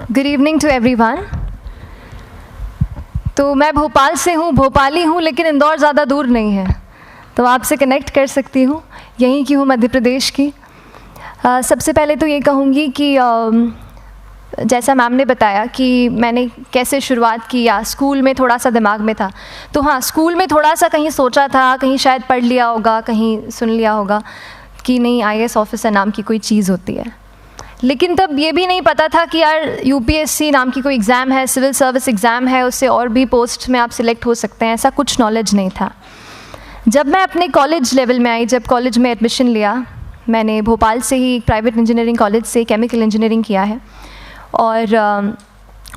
Good evening to everyone. तो मैं भोपाल से हूँ, भोपाली हूँ, लेकिन इंदौर ज़्यादा दूर नहीं है, तो आपसे कनेक्ट कर सकती हूँ। यहीं की हूँ, मध्य प्रदेश की। सबसे पहले तो ये कहूँगी कि जैसा मैम ने बताया कि मैंने कैसे शुरुआत की, या स्कूल में थोड़ा सा दिमाग में था। तो हाँ, स्कूल में थोड़ा सा कहीं सोचा था, कहीं शायद पढ़ लिया होगा, कहीं सुन लिया होगा कि नहीं IAS ऑफिसर नाम की कोई चीज़ होती है। लेकिन तब ये भी नहीं पता था कि यार UPSC नाम की कोई एग्ज़ाम है, सिविल सर्विस एग्ज़ाम है, उससे और भी पोस्ट में आप सिलेक्ट हो सकते हैं, ऐसा कुछ नॉलेज नहीं था। जब मैं अपने कॉलेज लेवल में आई, जब कॉलेज में एडमिशन लिया, मैंने भोपाल से ही प्राइवेट इंजीनियरिंग कॉलेज से केमिकल इंजीनियरिंग किया है। और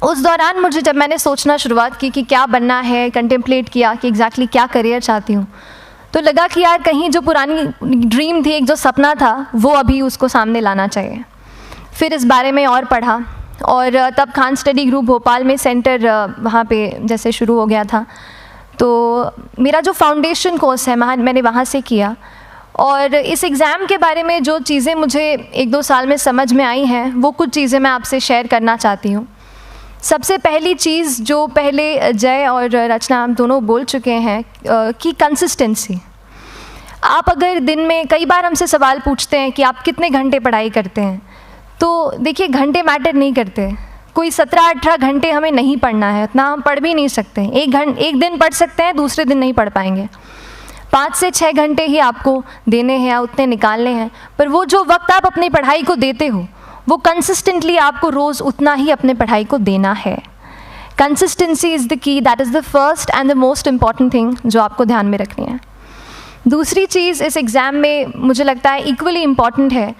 उस दौरान मुझे जब मैंने सोचना शुरुआत की कि क्या बनना है, कंटेम्पलेट किया कि एग्जैक्टली क्या करियर चाहती हूँ, तो लगा कि यार कहीं जो पुरानी ड्रीम थी, एक जो सपना था, वो अभी उसको सामने लाना चाहिए। फिर इस बारे में और पढ़ा, और तब खान स्टडी ग्रुप भोपाल में सेंटर वहाँ पे जैसे शुरू हो गया था, तो मेरा जो फाउंडेशन कोर्स है मैंने वहाँ से किया। और इस एग्ज़ाम के बारे में जो चीज़ें मुझे 1-2 साल में समझ में आई हैं, वो कुछ चीज़ें मैं आपसे शेयर करना चाहती हूँ। सबसे पहली चीज़ जो पहले जय और रचना हम दोनों बोल चुके हैं कि कंसिस्टेंसी। आप अगर दिन में, कई बार हमसे सवाल पूछते हैं कि आप कितने घंटे पढ़ाई करते हैं, तो देखिए घंटे मैटर नहीं करते। कोई 17-18 घंटे हमें नहीं पढ़ना है, इतना हम पढ़ भी नहीं सकते। एक दिन पढ़ सकते हैं, दूसरे दिन नहीं पढ़ पाएंगे। 5 से 6 घंटे ही आपको देने हैं या उतने निकालने हैं, पर वो जो वक्त आप अपनी पढ़ाई को देते हो, वो कंसिस्टेंटली आपको रोज़ उतना ही अपने पढ़ाई को देना है। Consistency is the key, that is the first and the most important thing जो आपको ध्यान में रखनी है। दूसरी चीज़ इस एग्ज़ाम में मुझे लगता है इक्वली इम्पॉर्टेंट है,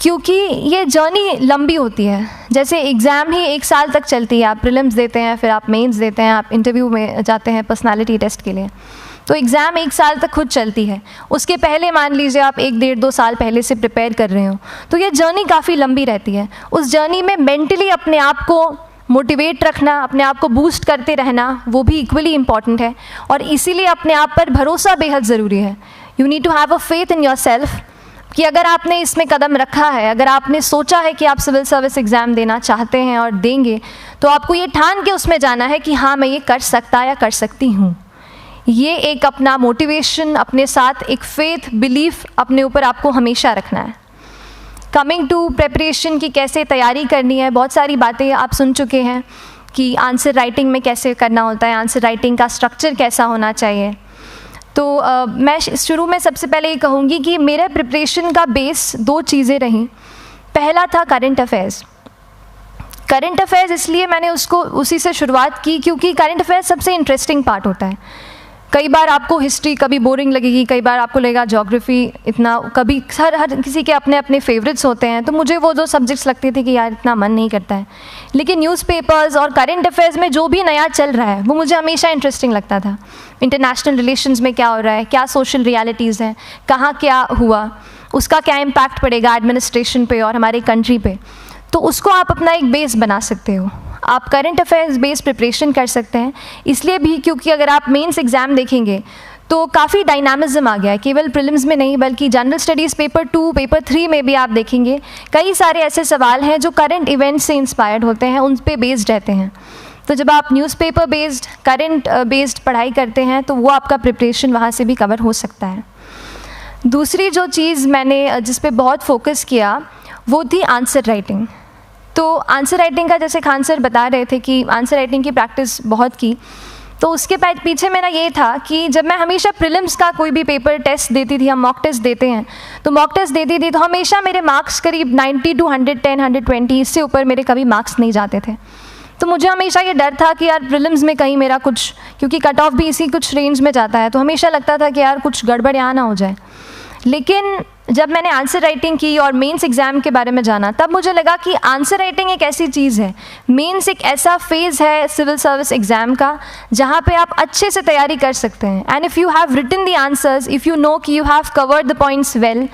क्योंकि ये जर्नी लंबी होती है। जैसे एग्ज़ाम ही 1 साल तक चलती है, आप प्रीलिम्स देते हैं, फिर आप मेंस देते हैं, आप इंटरव्यू में जाते हैं पर्सनालिटी टेस्ट के लिए, तो एग्ज़ाम 1 साल तक खुद चलती है। उसके पहले मान लीजिए आप 1-1.5-2 साल पहले से प्रिपेयर कर रहे हो, तो ये जर्नी काफ़ी लंबी रहती है। उस जर्नी में मेंटली अपने आप को मोटिवेट रखना, अपने आप को बूस्ट करते रहना, वो भी इक्वली इम्पॉर्टेंट है। और इसीलिए अपने आप पर भरोसा बेहद ज़रूरी है। You need to have a faith in yourself कि अगर आपने इसमें कदम रखा है, अगर आपने सोचा है कि आप सिविल सर्विस एग्ज़ाम देना चाहते हैं और देंगे, तो आपको ये ठान के उसमें जाना है कि हाँ, मैं ये कर सकता या कर सकती हूँ। ये एक अपना मोटिवेशन, अपने साथ एक फेथ, बिलीफ अपने ऊपर आपको हमेशा रखना है। कमिंग टू प्रेपरेशन की कैसे तैयारी करनी है, बहुत सारी बातें आप सुन चुके हैं कि आंसर राइटिंग में कैसे करना होता है, आंसर राइटिंग का स्ट्रक्चर कैसा होना चाहिए। तो मैं शुरू में सबसे पहले ये कहूँगी कि मेरे प्रिपरेशन का बेस 2 चीज़ें रहीं। पहला था करंट अफेयर्स। करंट अफेयर्स इसलिए मैंने उसी से शुरुआत की क्योंकि करंट अफेयर्स सबसे इंटरेस्टिंग पार्ट होता है। कई बार आपको हिस्ट्री कभी बोरिंग लगेगी, कई बार आपको लगेगा ज्योग्राफी इतना, कभी हर किसी के अपने अपने फेवरेट्स होते हैं। तो मुझे वो 2 सब्जेक्ट्स लगते थे कि यार इतना मन नहीं करता है, लेकिन न्यूज़पेपर्स और करंट अफेयर्स में जो भी नया चल रहा है वो मुझे हमेशा इंटरेस्टिंग लगता था। इंटरनेशनल रिलेशंस में क्या हो रहा है, क्या सोशल रियलिटीज़ हैं, कहाँ क्या हुआ, उसका क्या इम्पैक्ट पड़ेगा एडमिनिस्ट्रेशन पे और हमारे कंट्री पे, तो उसको आप अपना एक बेस बना सकते हो। आप करंट अफेयर्स बेस्ड प्रिपरेशन कर सकते हैं, इसलिए भी क्योंकि अगर आप मेंस एग्ज़ाम देखेंगे तो काफ़ी डायनामिज्म आ गया है, केवल प्रीलिम्स में नहीं बल्कि जनरल स्टडीज़ पेपर 2, पेपर 3 में भी आप देखेंगे कई सारे ऐसे सवाल हैं जो करंट इवेंट से इंस्पायर्ड होते हैं, उन पे बेस्ड रहते हैं। तो जब आप न्यूज़पेपर बेस्ड, करंट बेस्ड पढ़ाई करते हैं तो वो आपका प्रिपरेशन वहाँ से भी कवर हो सकता है। दूसरी जो चीज़ मैंने जिस पे बहुत फोकस किया वो थी आंसर राइटिंग। तो आंसर राइटिंग का जैसे खान सर बता रहे थे कि आंसर राइटिंग की प्रैक्टिस बहुत की, तो उसके पीछे मेरा ये था कि जब मैं हमेशा प्रीलिम्स का कोई भी पेपर टेस्ट देती थी, हम मॉक टेस्ट देते हैं, तो मॉक टेस्ट देती थी तो हमेशा मेरे मार्क्स करीब 90 to 110, 120, इससे ऊपर मेरे कभी मार्क्स नहीं जाते थे। तो मुझे हमेशा ये डर था कि यार प्रीलिम्स में कहीं मेरा कुछ, क्योंकि कट ऑफ भी इसी कुछ रेंज में जाता है, तो हमेशा लगता था कि यार कुछ गड़बड़ यहाँ ना हो जाए। लेकिन जब मैंने आंसर राइटिंग की और मेंस एग्ज़ाम के बारे में जाना, तब मुझे लगा कि आंसर राइटिंग एक ऐसी चीज़ है, मेंस एक ऐसा फेज़ है सिविल सर्विस एग्ज़ाम का जहाँ पे आप अच्छे से तैयारी कर सकते हैं। And if you have written the answers, if you know कि you have covered the points well,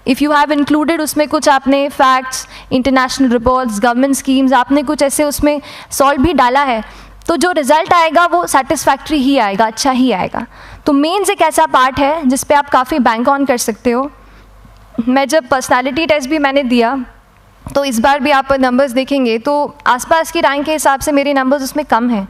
if you have included उसमें कुछ आपने facts, international reports, government schemes, आपने कुछ ऐसे उसमें सॉल्व भी डाला है, तो जो रिज़ल्ट आएगा वो सेटिस्फैक्ट्री ही आएगा, अच्छा ही आएगा। तो मेंस एक ऐसा पार्ट है जिस पे आप काफ़ी बैंक ऑन कर सकते हो। मैं जब पर्सनालिटी टेस्ट भी मैंने दिया तो इस बार भी आप नंबर्स देखेंगे तो आसपास की रैंक के हिसाब से मेरे नंबर्स उसमें कम हैं,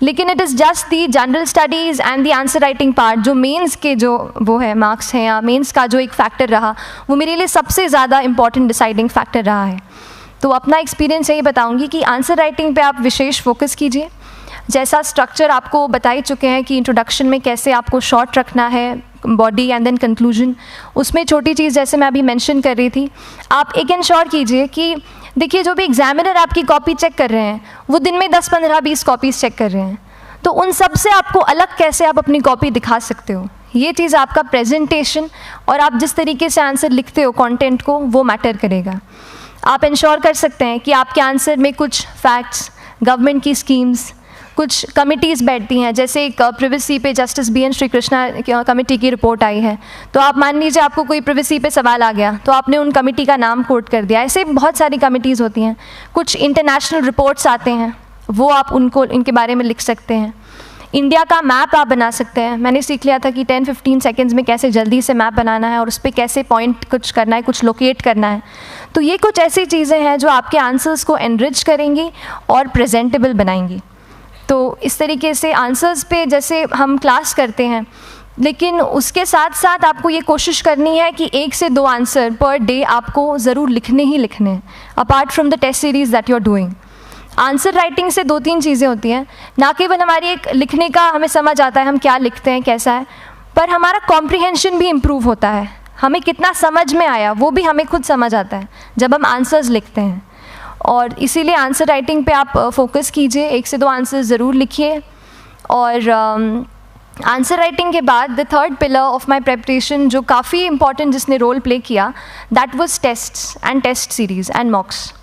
लेकिन it is just the general studies and the answer writing part, जो मेंस के जो वो है मार्क्स हैं या मेंस का जो एक फैक्टर रहा, वो मेरे लिए सबसे ज़्यादा इंपॉर्टेंट डिसाइडिंग फैक्टर रहा है। तो अपना एक्सपीरियंस यही बताऊंगी कि आंसर राइटिंग पे आप विशेष फोकस कीजिए। जैसा स्ट्रक्चर आपको बता ही चुके हैं कि इंट्रोडक्शन में कैसे आपको शॉर्ट रखना है, बॉडी एंड देन कंक्लूजन, उसमें छोटी चीज़ जैसे मैं अभी मेंशन कर रही थी, आप एक इंश्योर कीजिए कि देखिए जो भी एग्जामिनर आपकी कॉपी चेक कर रहे हैं वो दिन में 10, 15, 20 कॉपीज़ चेक कर रहे हैं, तो उन सब से आपको अलग कैसे आप अपनी कॉपी दिखा सकते हो, ये चीज़ आपका प्रेजेंटेशन और आप जिस तरीके से आंसर लिखते हो कंटेंट को, वो मैटर करेगा। आप इंश्योर कर सकते हैं कि आपके आंसर में कुछ फैक्ट्स, गवर्नमेंट की स्कीम्स, कुछ कमिटीज़ बैठती हैं, जैसे एक प्रिवेसी पे जस्टिस BN श्रीकृष्णा कमेटी की रिपोर्ट आई है, तो आप मान लीजिए आपको कोई प्रिवेसी पे सवाल आ गया तो आपने उन कमेटी का नाम कोट कर दिया। ऐसे बहुत सारी कमिटीज़ होती हैं। कुछ इंटरनेशनल रिपोर्ट्स आते हैं, वो आप उनको इनके बारे में लिख सकते हैं। इंडिया का मैप आप बना सकते हैं। मैंने सीख लिया था कि 10-15 सेकेंड्स में कैसे जल्दी से मैप बनाना है और उस पर कैसे पॉइंट कुछ करना है, कुछ लोकेट करना है। तो ये कुछ ऐसी चीज़ें हैं जो आपके आंसर्स को एनरिच करेंगी और प्रेजेंटेबल बनाएंगी। तो इस तरीके से आंसर्स पे जैसे हम क्लास करते हैं, लेकिन उसके साथ साथ आपको ये कोशिश करनी है कि 1 से 2 आंसर पर डे आपको ज़रूर लिखने ही लिखने हैं, apart from the test series that you are doing. Answer writing से 2-3 चीज़ें होती हैं, ना केवल हमारी एक लिखने का हमें समझ आता है हम क्या लिखते हैं कैसा है, पर हमारा कॉम्प्रिहेंशन भी इम्प्रूव होता है। हमें कितना समझ में आया वो भी हमें खुद समझ आता है जब हम आंसर्स लिखते हैं। और इसीलिए आंसर राइटिंग पे आप फोकस कीजिए, 1 से 2 आंसर ज़रूर लिखिए। और आंसर राइटिंग के बाद the third pillar of my preparation जो काफ़ी इंपॉर्टेंट जिसने रोल प्ले किया, that was tests and test series and mocks.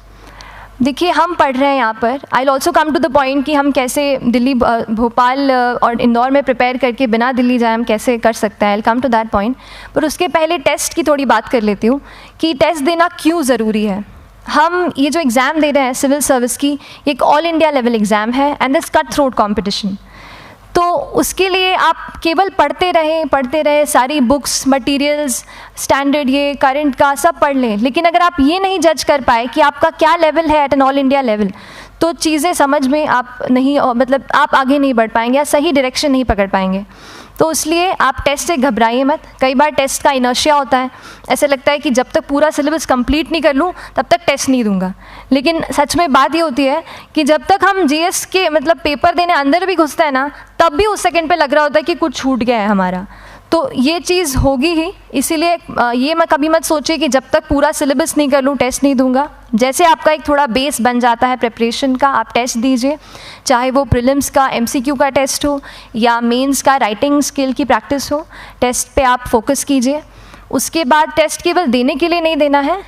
देखिए हम पढ़ रहे हैं यहाँ पर, I will also come to the point कि हम कैसे दिल्ली, भोपाल और इंदौर में प्रिपेयर करके बिना दिल्ली जाए हम कैसे कर सकते हैं, I will come to that point. पर उसके पहले टेस्ट की थोड़ी बात कर लेती हूँ कि टेस्ट देना क्यों ज़रूरी है। हम ये जो एग्ज़ाम दे रहे हैं सिविल सर्विस की, एक ऑल इंडिया लेवल एग्ज़ाम है and this cut throat competition. तो उसके लिए आप केवल पढ़ते रहें, सारी बुक्स, मटेरियल्स, स्टैंडर्ड ये करंट का सब पढ़ लें, लेकिन अगर आप ये नहीं जज कर पाए कि आपका क्या लेवल है at an all India level, तो चीज़ें समझ में आप नहीं, मतलब आप आगे नहीं बढ़ पाएंगे या सही डायरेक्शन नहीं पकड़ पाएंगे। तो इसलिए आप टेस्ट से घबराइए मत। कई बार टेस्ट का इनर्शिया होता है, ऐसे लगता है कि जब तक पूरा सिलेबस कंप्लीट नहीं कर लूँ तब तक टेस्ट नहीं दूंगा, लेकिन सच में बात ये होती है कि जब तक हम GS के मतलब पेपर देने अंदर भी घुसते हैं ना, तब भी उस सेकंड पे लग रहा होता है कि कुछ छूट गया है हमारा। तो ये चीज़ होगी ही, इसीलिए ये मैं कभी मत सोचिए कि जब तक पूरा सिलेबस नहीं कर लूँ टेस्ट नहीं दूंगा। जैसे आपका एक थोड़ा बेस बन जाता है प्रिपरेशन का, आप टेस्ट दीजिए, चाहे वो प्रीलिम्स का MCQ का टेस्ट हो या मेंस का राइटिंग स्किल की प्रैक्टिस हो, टेस्ट पे आप फोकस कीजिए। उसके बाद टेस्ट केवल देने के लिए नहीं देना है,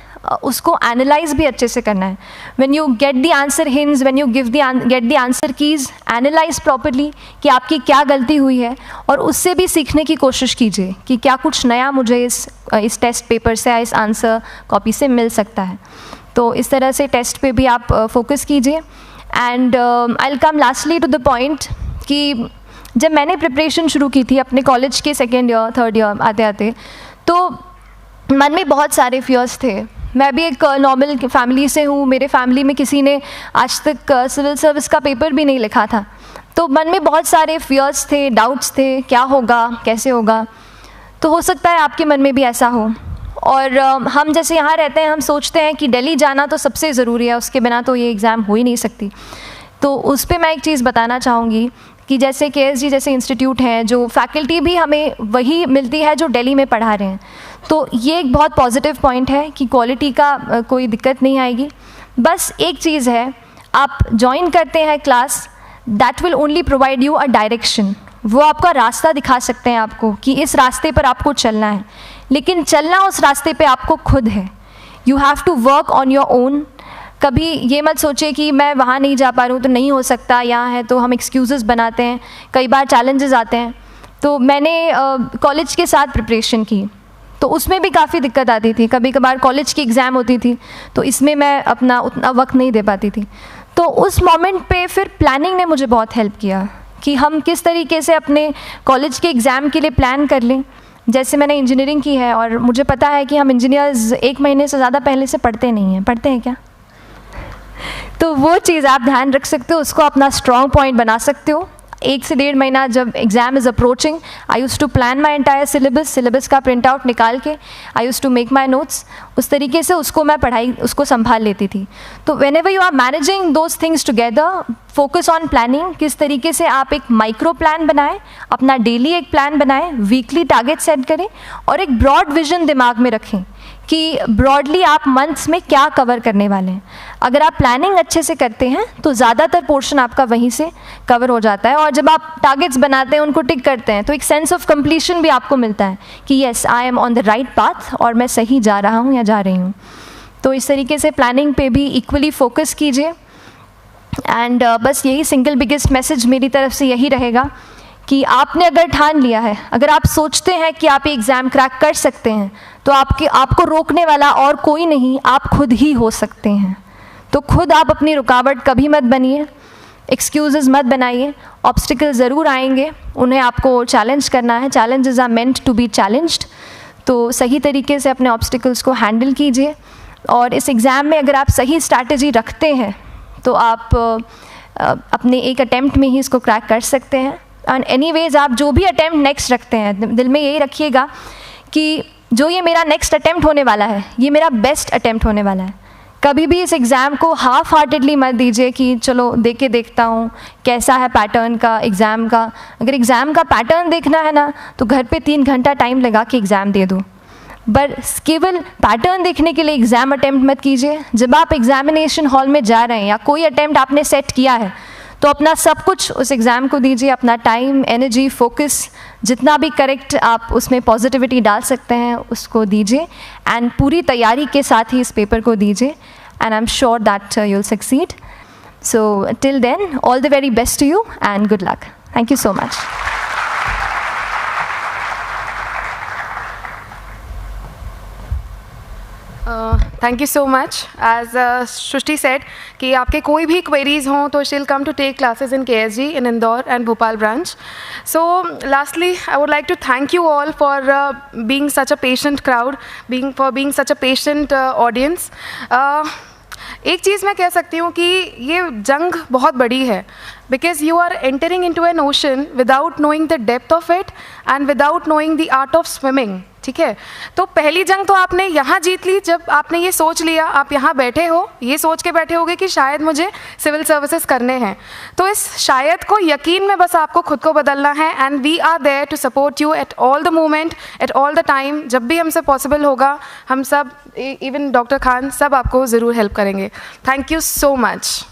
उसको एनालाइज भी अच्छे से करना है। When you get the answer hints, when you get the answer keys, analyse properly कि आपकी क्या गलती हुई है और उससे भी सीखने की कोशिश कीजिए कि क्या कुछ नया मुझे इस टेस्ट पेपर से या इस आंसर कॉपी से मिल सकता है। तो इस तरह से टेस्ट पे भी आप फोकस कीजिए। And I will come lastly to the point कि जब मैंने प्रिपरेशन शुरू की थी अपने कॉलेज के 2nd ईयर 3rd ईयर आते आते, तो मन में बहुत सारे फियर्स थे। मैं भी एक नॉर्मल फैमिली से हूँ, मेरे फैमिली में किसी ने आज तक सिविल सर्विस का पेपर भी नहीं लिखा था, तो मन में बहुत सारे फियर्स थे, डाउट्स थे, क्या होगा, कैसे होगा। तो हो सकता है आपके मन में भी ऐसा हो। और हम जैसे यहाँ रहते हैं, हम सोचते हैं कि दिल्ली जाना तो सबसे ज़रूरी है, उसके बिना तो ये एग्ज़ाम हो ही नहीं सकती। तो उस पर मैं एक चीज़ बताना चाहूँगी कि जैसे KSG जैसे इंस्टीट्यूट हैं, जो फैकल्टी भी हमें वही मिलती है जो दिल्ली में पढ़ा रहे हैं, तो ये एक बहुत पॉजिटिव पॉइंट है कि क्वालिटी का कोई दिक्कत नहीं आएगी। बस एक चीज़ है, आप ज्वाइन करते हैं class, that will only provide you a direction. वो आपका रास्ता दिखा सकते हैं आपको कि इस रास्ते पर आपको चलना है, लेकिन चलना उस रास्ते पे आपको खुद है। You have to work on your own. कभी ये मत सोचिए कि मैं वहाँ नहीं जा पा रहा हूँ तो नहीं हो सकता, यहाँ है, तो हम एक्सक्यूज़ेस बनाते हैं। कई बार चैलेंजेस आते हैं। तो मैंने कॉलेज के साथ प्रिपरेशन की, तो उसमें भी काफ़ी दिक्कत आती थी। कभी कभार कॉलेज की एग्ज़ाम होती थी तो इसमें मैं अपना उतना वक्त नहीं दे पाती थी। तो उस मोमेंट पे फिर प्लानिंग ने मुझे बहुत हेल्प किया कि हम किस तरीके से अपने कॉलेज के एग्ज़ाम के लिए प्लान कर लें। जैसे मैंने इंजीनियरिंग की है और मुझे पता है कि हम इंजीनियर्स 1 महीने से ज़्यादा पहले से पढ़ते नहीं हैं। पढ़ते हैं क्या? तो वो चीज़ आप ध्यान रख सकते हो, उसको अपना स्ट्रॉन्ग पॉइंट बना सकते हो। 1 से 1.5 महीना जब exam is approaching, I use to plan my entire syllabus का प्रिंट आउट निकाल के I use to make my notes, उस तरीके से उसको मैं उसको संभाल लेती थी। तो whenever you are managing those things together, focus on planning, किस तरीके से आप एक माइक्रो प्लान बनाएं, अपना डेली एक प्लान बनाएं, वीकली टारगेट सेट करें और एक ब्रॉड विजन दिमाग में रखें कि ब्रॉडली आप मंथ्स में क्या कवर करने वाले हैं। अगर आप प्लानिंग अच्छे से करते हैं तो ज़्यादातर पोर्शन आपका वहीं से कवर हो जाता है, और जब आप टारगेट्स बनाते हैं, उनको टिक करते हैं, तो एक सेंस ऑफ कंप्लीशन भी आपको मिलता है कि yes I am on the right path और मैं सही जा रहा हूँ या जा रही हूँ। तो इस तरीके से प्लानिंग पे भी इक्वली फोकस कीजिए। एंड बस यही सिंगल बिगेस्ट मैसेज मेरी तरफ से यही रहेगा कि आपने अगर ठान लिया है, अगर आप सोचते हैं कि आप ये एग्ज़ाम क्रैक कर सकते हैं, तो आपको रोकने वाला और कोई नहीं, आप खुद ही हो सकते हैं। तो खुद आप अपनी रुकावट कभी मत बनिए, एक्सक्यूज़ेस मत बनाइए। ऑब्स्टिकल ज़रूर आएंगे, उन्हें आपको चैलेंज करना है। Challenges are meant to be challenged. तो सही तरीके से अपने ऑब्स्टिकल्स को हैंडल कीजिए, और इस एग्ज़ाम में अगर आप सही स्ट्रैटेजी रखते हैं तो आप अपने एक अटैम्प्ट में ही इसको क्रैक कर सकते हैं। एंड एनीवेज आप जो भी अटैम्प्ट नेक्स्ट रखते हैं, दिल में यही रखिएगा कि जो ये मेरा नेक्स्ट अटैम्प्ट होने वाला है, ये मेरा बेस्ट अटैम्प्ट होने वाला है। कभी भी इस एग्ज़ाम को हाफ हार्टेडली मत दीजिए कि चलो देख के देखता हूँ कैसा है पैटर्न का एग्ज़ाम का। अगर एग्ज़ाम का पैटर्न देखना है ना, तो घर पे 3 घंटा टाइम लगा के एग्ज़ाम दे दो, बस केवल पैटर्न देखने के लिए एग्ज़ाम अटैम्प्ट मत कीजिए। जब आप एग्जामिनेशन हॉल में जा रहे हैं या कोई अटैम्प्ट आपने सेट किया है, तो अपना सब कुछ उस एग्ज़ाम को दीजिए, अपना टाइम, एनर्जी, फोकस, जितना भी करेक्ट आप उसमें पॉजिटिविटी डाल सकते हैं उसको दीजिए, एंड पूरी तैयारी के साथ ही इस पेपर को दीजिए, and I am sure that you will succeed. So till then, all the very best to you and good luck. Thank you so much. Thank you so much. As Srishti said कि आपके कोई भी queries हों तो she will come to take classes in KSG in Indore and Bhopal branch. So lastly, I would like to thank you all for being such a patient crowd, for being such a patient audience. एक चीज़ मैं कह सकती हूँ कि ये जंग बहुत बड़ी है, because you are entering into an ocean without knowing the depth of it and without knowing the art of swimming. ठीक है, तो पहली जंग तो आपने यहाँ जीत ली जब आपने ये सोच लिया, आप यहाँ बैठे हो, ये सोच के बैठे होगे कि शायद मुझे सिविल सर्विसेज करने हैं। तो इस शायद को यकीन में बस आपको खुद को बदलना है, and we are there to support you at all the moment, at all the time. जब भी हमसे पॉसिबल होगा, हम सब, इवन डॉक्टर खान, सब आपको ज़रूर हेल्प करेंगे। Thank you so much.